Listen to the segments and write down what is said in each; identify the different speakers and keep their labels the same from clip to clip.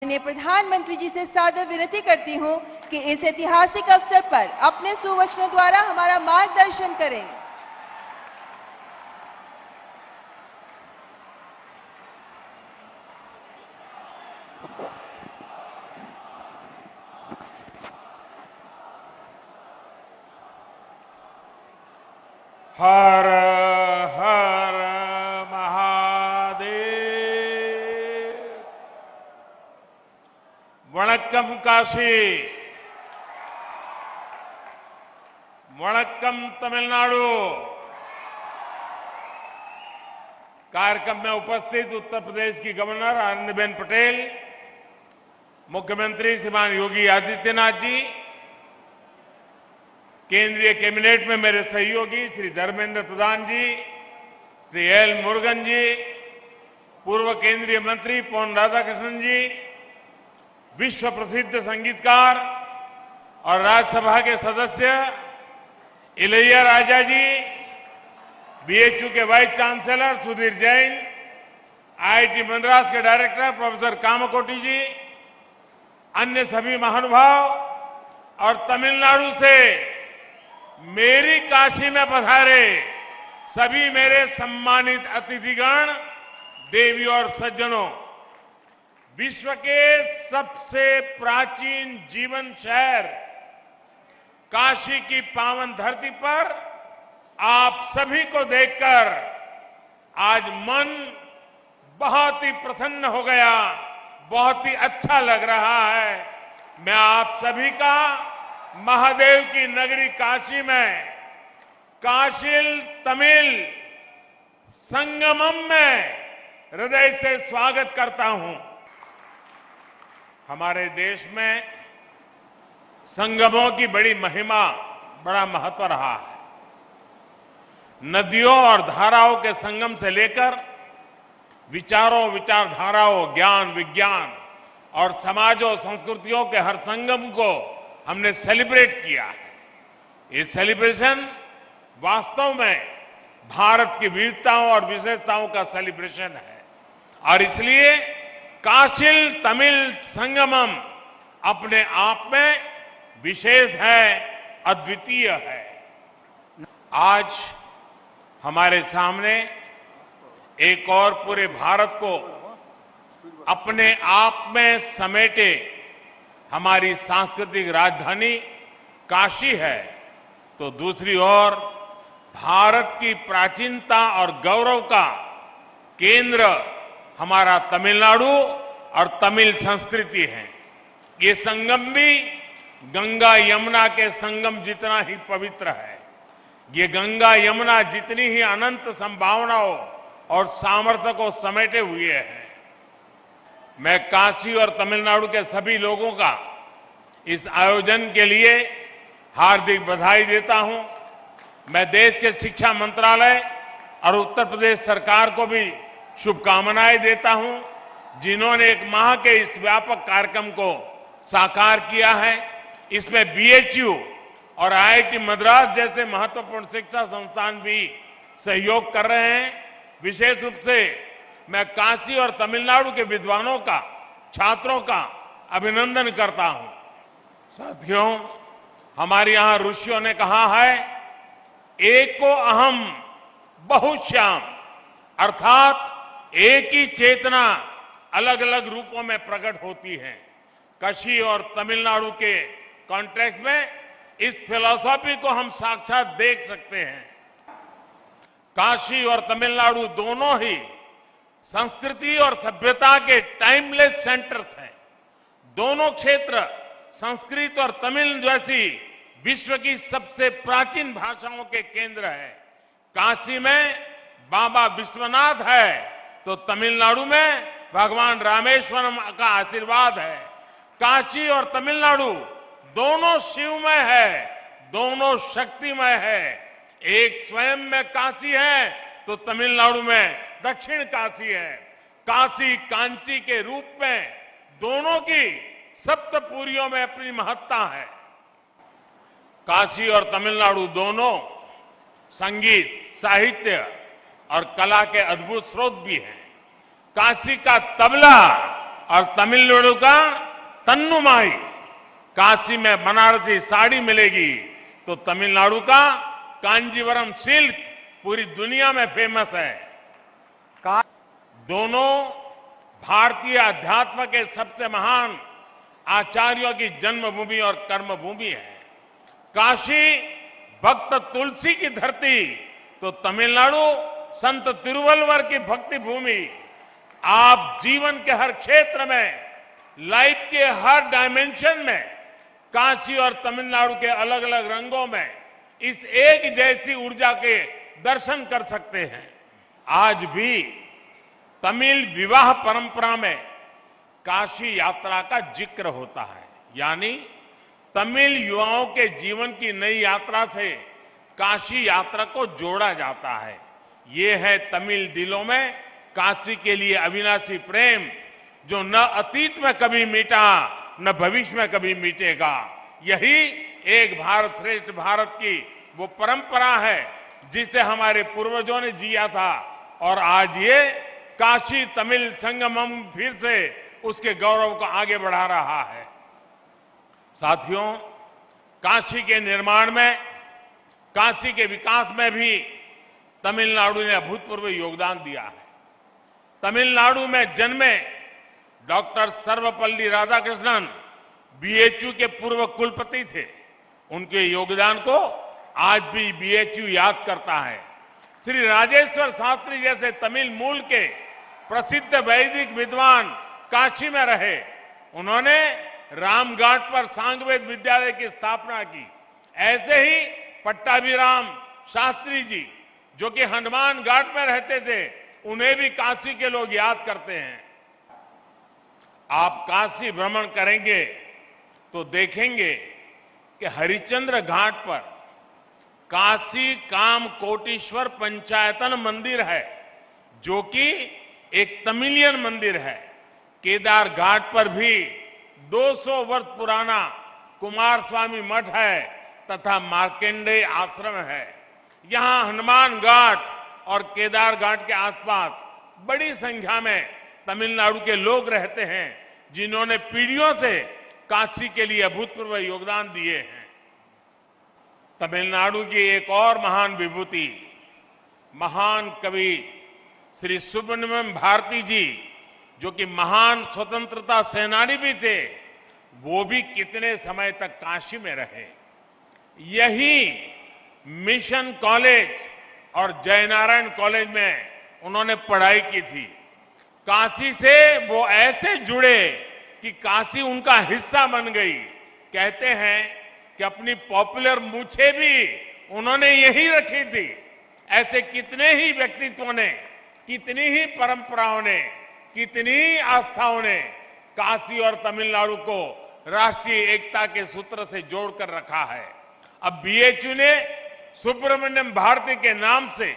Speaker 1: मैं प्रधानमंत्री जी से सादर विनती करती हूं कि इस ऐतिहासिक अवसर पर अपने सुवचनों द्वारा हमारा मार्गदर्शन करें।
Speaker 2: हर हर महादेव। वणक्कम काशी, वणक्कम तमिलनाडु। कार्यक्रम में उपस्थित उत्तर प्रदेश की गवर्नर आनंदीबेन पटेल, मुख्यमंत्री श्रीमान योगी आदित्यनाथ जी, केंद्रीय कैबिनेट में मेरे सहयोगी श्री धर्मेंद्र प्रधान जी, श्री एल मुरुगन जी, पूर्व केंद्रीय मंत्री पोन राधाकृष्णन जी, विश्व प्रसिद्ध संगीतकार और राज्यसभा के सदस्य इलैया राजा जी, बीएचयू के vice chancellor Sudhir Jain, IIT Madras के डायरेक्टर प्रोफेसर कामकोटी जी, अन्य सभी महानुभाव और तमिलनाडु से मेरी काशी में पधारे सभी मेरे सम्मानित अतिथिगण, देवी और सज्जनों, विश्व के सबसे प्राचीन जीवन शहर काशी की पावन धरती पर आप सभी को देखकर आज मन बहुत ही प्रसन्न हो गया, बहुत ही अच्छा लग रहा है। मैं आप सभी का महादेव की नगरी काशी में काशील तमिल संगमम में हृदय से स्वागत करता हूं। हमारे देश में संगमों की बड़ी महिमा, बड़ा महत्व रहा है। नदियों और धाराओं के संगम से लेकर विचारों, विचारधाराओं, ज्ञान, विज्ञान और समाजों, संस्कृतियों के हर संगम को हमने सेलिब्रेट किया है। ये सेलिब्रेशन वास्तव में भारत की विविधताओं और विशेषताओं का सेलिब्रेशन है और इसलिए काशील तमिल संगमम अपने आप में विशेष है, अद्वितीय है। आज हमारे सामने एक और पूरे भारत को अपने आप में समेटे हमारी सांस्कृतिक राजधानी काशी है, तो दूसरी ओर भारत की प्राचीनता और गौरव का केंद्र हमारा तमिलनाडु और तमिल संस्कृति है। ये संगम भी गंगा यमुना के संगम जितना ही पवित्र है। ये गंगा यमुना जितनी ही अनंत संभावनाओं और सामर्थ्य को समेटे हुए है। मैं काशी और तमिलनाडु के सभी लोगों का इस आयोजन के लिए हार्दिक बधाई देता हूं। मैं देश के शिक्षा मंत्रालय और उत्तर प्रदेश सरकार को भी शुभकामनाएं देता हूं, जिन्होंने एक माह के इस व्यापक कार्यक्रम को साकार किया है। इसमें बीएचयू और आईआईटी मद्रास जैसे महत्वपूर्ण शिक्षा संस्थान भी सहयोग कर रहे हैं। विशेष रूप से मैं काशी और तमिलनाडु के विद्वानों का, छात्रों का अभिनंदन करता हूं। साथियों, हमारे यहां ऋषियों ने कहा है, एको अहम बहुश्याम, अर्थात एक ही चेतना अलग अलग रूपों में प्रकट होती है। काशी और तमिलनाडु के कॉन्टेक्स्ट में इस फिलॉसफी को हम साक्षात देख सकते हैं। काशी और तमिलनाडु दोनों ही संस्कृति और सभ्यता के टाइमलेस सेंटर्स हैं। दोनों क्षेत्र संस्कृत और तमिल जैसी विश्व की सबसे प्राचीन भाषाओं के केंद्र हैं। काशी में बाबा विश्वनाथ है, तो तमिलनाडु में भगवान रामेश्वरम का आशीर्वाद है। काशी और तमिलनाडु दोनों शिवमय है, दोनों शक्तिमय है। एक स्वयं में काशी है, तो तमिलनाडु में दक्षिण काशी है। काशी कांची के रूप में दोनों की सप्तपुरियों में अपनी महत्ता है। काशी और तमिलनाडु दोनों संगीत, साहित्य और कला के अद्भुत स्रोत भी हैं। काशी का तबला और तमिलनाडु का तन्नुमाई, काशी में बनारसी साड़ी मिलेगी तो तमिलनाडु का कांजीवरम सिल्क पूरी दुनिया में फेमस है। दोनों भारतीय अध्यात्म के सबसे महान आचार्यों की जन्मभूमि और कर्मभूमि है। काशी भक्त तुलसी की धरती तो तमिलनाडु संत तिरुवल्लुवर की भक्ति भूमि। आप जीवन के हर क्षेत्र में, लाइफ के हर डायमेंशन में काशी और तमिलनाडु के अलग अलग रंगों में इस एक जैसी ऊर्जा के दर्शन कर सकते हैं। आज भी तमिल विवाह परंपरा में काशी यात्रा का जिक्र होता है, यानी तमिल युवाओं के जीवन की नई यात्रा से काशी यात्रा को जोड़ा जाता है। ये है तमिल दिलों में काशी के लिए अविनाशी प्रेम, जो न अतीत में कभी मिटा न भविष्य में कभी मिटेगा। यही एक भारत श्रेष्ठ भारत की वो परंपरा है जिसे हमारे पूर्वजों ने जिया था, और आज ये काशी तमिल संगमम फिर से उसके गौरव को आगे बढ़ा रहा है। साथियों, काशी के निर्माण में, काशी के विकास में भी तमिलनाडु ने अभूतपूर्व योगदान दिया है। तमिलनाडु में जन्मे डॉक्टर सर्वपल्ली राधाकृष्णन बीएचयू के पूर्व कुलपति थे। उनके योगदान को आज भी बीएचयू याद करता है। श्री राजेश्वर शास्त्री जैसे तमिल मूल के प्रसिद्ध वैदिक विद्वान काशी में रहे। उन्होंने रामघाट पर सांगवेद विद्यालय की स्थापना की। ऐसे ही पट्टाभिराम शास्त्री जी, जो कि हनुमान घाट में रहते थे, उन्हें भी काशी के लोग याद करते हैं। आप काशी भ्रमण करेंगे तो देखेंगे कि हरिश्चंद्र घाट पर काशी काम कोटीश्वर पंचायतन मंदिर है, जो कि एक तमिलियन मंदिर है। केदार घाट पर भी 200 वर्ष पुराना कुमार स्वामी मठ है तथा मार्कंडेय आश्रम है। यहां हनुमान घाट और केदार घाट के आसपास बड़ी संख्या में तमिलनाडु के लोग रहते हैं, जिन्होंने पीढ़ियों से काशी के लिए अभूतपूर्व योगदान दिए हैं। तमिलनाडु की एक और महान विभूति, महान कवि श्री सुब्रमण्यम भारती जी, जो कि महान स्वतंत्रता सेनानी भी थे, वो भी कितने समय तक काशी में रहे। यही मिशन कॉलेज और जयनारायण कॉलेज में उन्होंने पढ़ाई की थी। काशी से वो ऐसे जुड़े कि काशी उनका हिस्सा बन गई। कहते हैं कि अपनी पॉपुलर मूछें भी उन्होंने यही रखी थी। ऐसे कितने ही व्यक्तित्वों ने, कितनी ही परंपराओं ने, कितनी ही आस्थाओं ने काशी और तमिलनाडु को राष्ट्रीय एकता के सूत्र से जोड़कर रखा है। अब बीएचयू ने सुब्रमण्यम भारती के नाम से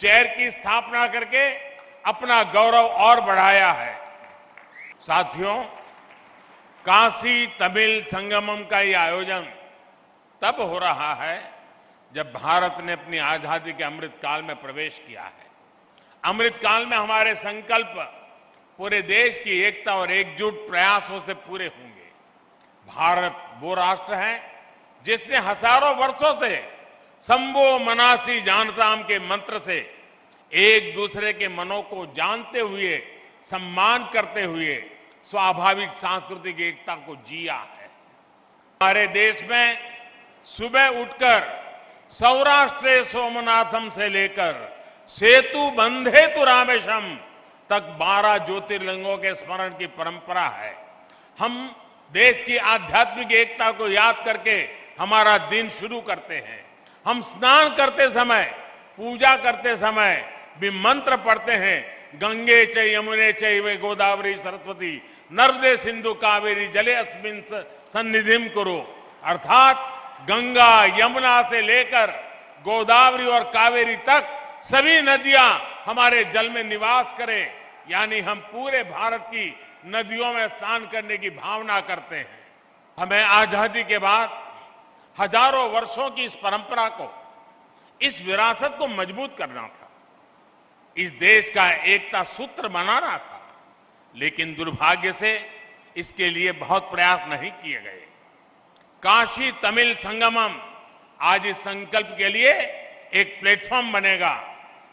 Speaker 2: चेयर की स्थापना करके अपना गौरव और बढ़ाया है। साथियों, काशी तमिल संगमम का ये आयोजन तब हो रहा है जब भारत ने अपनी आजादी के अमृत काल में प्रवेश किया है। अमृत काल में हमारे संकल्प पूरे देश की एकता और एकजुट प्रयासों से पूरे होंगे। भारत वो राष्ट्र है जिसने हजारों वर्षों से संभो मनासी जानताम के मंत्र से एक दूसरे के मनों को जानते हुए, सम्मान करते हुए स्वाभाविक सांस्कृतिक एकता को जिया है। हमारे देश में सुबह उठकर सौराष्ट्र सोमनाथम से लेकर सेतु बंधे तु रामेशम तक 12 ज्योतिर्लिंगों के स्मरण की परंपरा है। हम देश की आध्यात्मिक एकता को याद करके हमारा दिन शुरू करते हैं। हम स्नान करते समय, पूजा करते समय भी मंत्र पढ़ते हैं, गंगे च यमुने चैव गोदावरी सरस्वती नर्मदे सिंधु कावेरी जले अस्मिन् सन्निधिम कुरु। अर्थात गंगा यमुना से लेकर गोदावरी और कावेरी तक सभी नदियां हमारे जल में निवास करें। यानी हम पूरे भारत की नदियों में स्नान करने की भावना करते हैं। हमें आजादी के बाद हजारों वर्षों की इस परंपरा को, इस विरासत को मजबूत करना था। इस देश का एकता सूत्र बनाना था। लेकिन दुर्भाग्य से इसके लिए बहुत प्रयास नहीं किए गए। काशी तमिल संगमम आज इस संकल्प के लिए एक प्लेटफॉर्म बनेगा।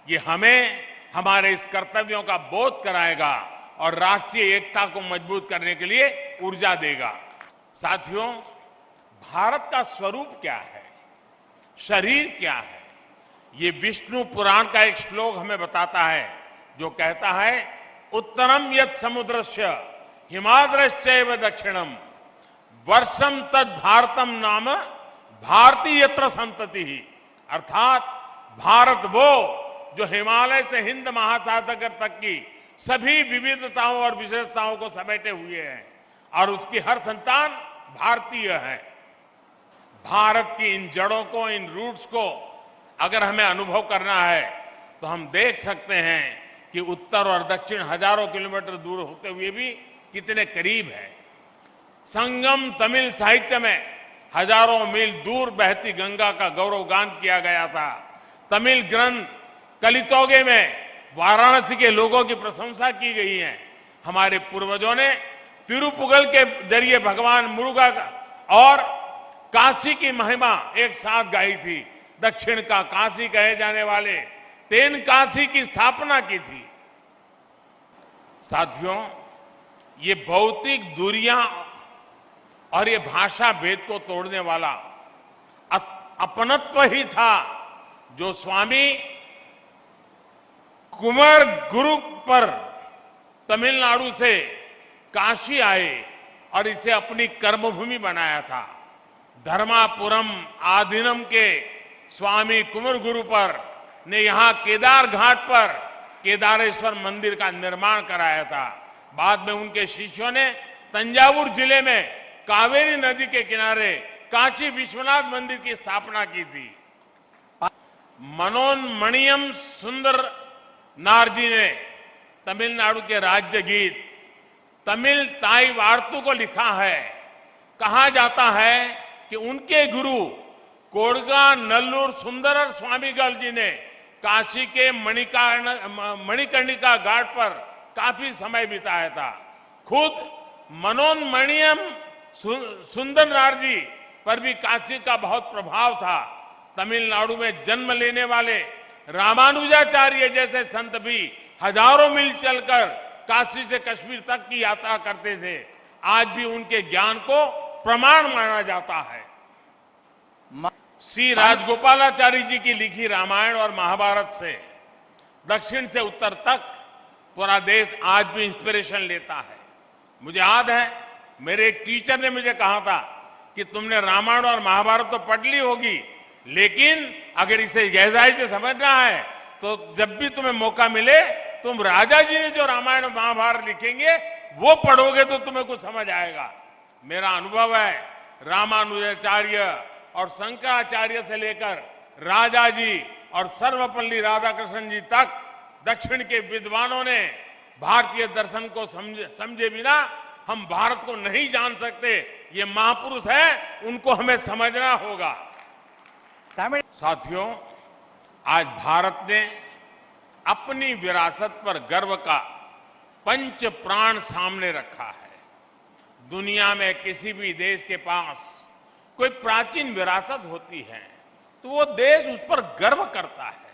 Speaker 2: ये हमें हमारे इस कर्तव्यों का बोध कराएगा और राष्ट्रीय एकता को मजबूत करने के लिए ऊर्जा देगा। साथियों, भारत का स्वरूप क्या है, शरीर क्या है, ये विष्णु पुराण का एक श्लोक हमें बताता है, जो कहता है उत्तरम यत् समुद्रस्य हिमाद्रश्चैव दक्षिणम वर्षम तद भारतम नाम भारतीय यत्र संतति। अर्थात भारत वो जो हिमालय से हिंद महासागर तक की सभी विविधताओं और विशेषताओं को समेटे हुए है और उसकी हर संतान भारतीय है। भारत की इन जड़ों को, इन रूट्स को अगर हमें अनुभव करना है तो हम देख सकते हैं कि उत्तर और दक्षिण हजारों किलोमीटर दूर होते हुए भी कितने करीब है। संगम तमिल साहित्य में हजारों मील दूर बहती गंगा का गौरवगान किया गया था। तमिल ग्रंथ कलितोगे में वाराणसी के लोगों की प्रशंसा की गई है। हमारे पूर्वजों ने तिरुपुगल के जरिए भगवान मुरुगा और काशी की महिमा एक साथ गाई थी। दक्षिण का काशी कहे जाने वाले तेन काशी की स्थापना की थी। साथियों, ये भौतिक दूरियां और ये भाषा भेद को तोड़ने वाला अपनत्व ही था जो स्वामी कुमार गुरु पर तमिलनाडु से काशी आए और इसे अपनी कर्मभूमि बनाया था। धर्मापुरम आधीनम के स्वामी कुमार गुरु पर ने यहां केदार घाट पर केदारेश्वर मंदिर का निर्माण कराया था। बाद में उनके शिष्यों ने तंजावुर जिले में कावेरी नदी के किनारे काशी विश्वनाथ मंदिर की स्थापना की थी। मनोन्मणियम सुंदर नारजी ने तमिलनाडु के राज्य गीत तमिल ताई वार्तु को लिखा है। कहा जाता है कि उनके गुरु कोडगा नल्लूर सुंदरर स्वामीगल जी ने काशी के मणिकर्णिका घाट पर काफी समय बिताया था। खुद मनोन्मणियम सुंदर नारजी पर भी काशी का बहुत प्रभाव था। तमिलनाडु में जन्म लेने वाले रामानुजाचार्य जैसे संत भी हजारों मील चलकर काशी से कश्मीर तक की यात्रा करते थे। आज भी उनके ज्ञान को प्रमाण माना जाता है। श्री राजगोपालाचारी जी की लिखी रामायण और महाभारत से दक्षिण से उत्तर तक पूरा देश आज भी इंस्पिरेशन लेता है। मुझे याद है, मेरे एक टीचर ने मुझे कहा था कि तुमने रामायण और महाभारत तो पढ़ ली होगी, लेकिन अगर इसे गहराई से समझना है तो जब भी तुम्हें मौका मिले तुम राजा जी ने जो रामायण और महाभारत लिखेंगे वो पढ़ोगे तो तुम्हें कुछ समझ आएगा। मेरा अनुभव है, रामानुजाचार्य और शंकराचार्य से लेकर राजा जी और सर्वपल्ली राधाकृष्णन जी तक दक्षिण के विद्वानों ने भारतीय दर्शन को समझे बिना हम भारत को नहीं जान सकते। ये महापुरुष है, उनको हमें समझना होगा। साथियों, आज भारत ने अपनी विरासत पर गर्व का पंच प्राण सामने रखा है। दुनिया में किसी भी देश के पास कोई प्राचीन विरासत होती है तो वो देश उस पर गर्व करता है,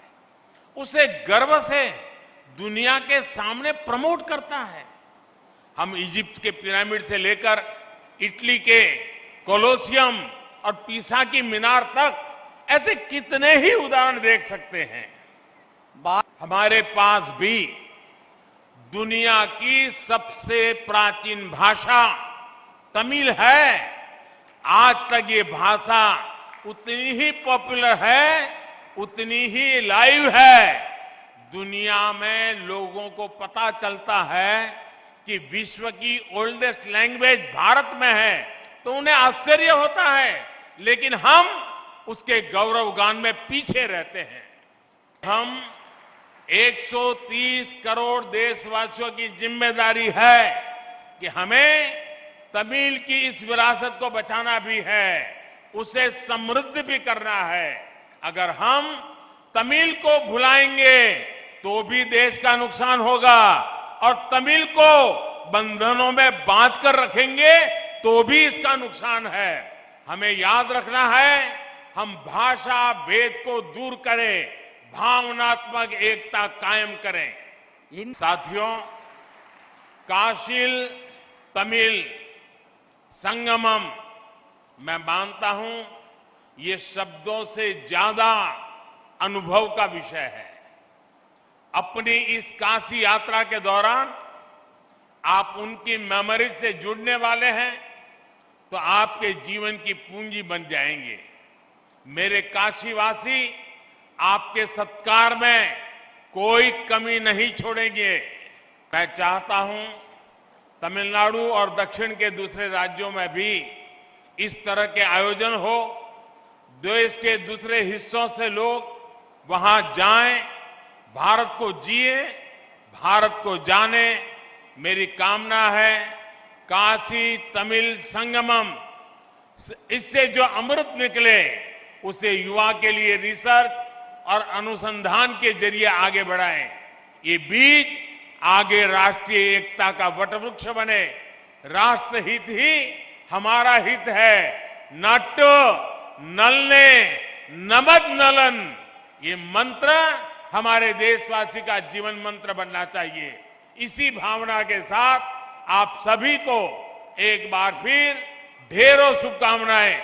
Speaker 2: उसे गर्व से दुनिया के सामने प्रमोट करता है। हम इजिप्ट के पिरामिड से लेकर इटली के कोलोसियम और पीसा की मीनार तक ऐसे कितने ही उदाहरण देख सकते हैं। हमारे पास भी दुनिया की सबसे प्राचीन भाषा तमिल है। आज तक ये भाषा उतनी ही पॉपुलर है, उतनी ही लाइव है। दुनिया में लोगों को पता चलता है कि विश्व की ओल्डेस्ट लैंग्वेज भारत में है तो उन्हें आश्चर्य होता है, लेकिन हम उसके गौरवगान में पीछे रहते हैं। हम 130 करोड़ देशवासियों की जिम्मेदारी है कि हमें तमिल की इस विरासत को बचाना भी है, उसे समृद्ध भी करना है। अगर हम तमिल को भुलाएंगे तो भी देश का नुकसान होगा और तमिल को बंधनों में बांध कर रखेंगे तो भी इसका नुकसान है। हमें याद रखना है, हम भाषा भेद को दूर करें, भावनात्मक एकता कायम करें। साथियों, काशील तमिल संगमम, मैं मानता हूं ये शब्दों से ज्यादा अनुभव का विषय है। अपनी इस काशी यात्रा के दौरान आप उनकी मेमोरीज से जुड़ने वाले हैं तो आपके जीवन की पूंजी बन जाएंगे। मेरे काशीवासी आपके सत्कार में कोई कमी नहीं छोड़ेंगे। मैं चाहता हूं तमिलनाडु और दक्षिण के दूसरे राज्यों में भी इस तरह के आयोजन हो, देश के दूसरे हिस्सों से लोग वहां जाएं, भारत को जिए, भारत को जाने। मेरी कामना है काशी तमिल संगमम, इससे जो अमृत निकले उसे युवा के लिए रिसर्च और अनुसंधान के जरिए आगे बढ़ाएं। ये बीज आगे राष्ट्रीय एकता का वटवृक्ष बने। राष्ट्रहित ही हमारा हित है। नाट्य नलने नमद नलन, ये मंत्र हमारे देशवासी का जीवन मंत्र बनना चाहिए। इसी भावना के साथ आप सभी को एक बार फिर ढेरों शुभकामनाएं।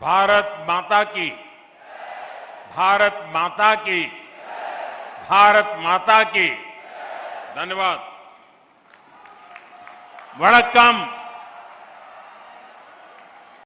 Speaker 2: भारत माता की, भारत माता की, भारत माता की। धन्यवाद। वणक्कम।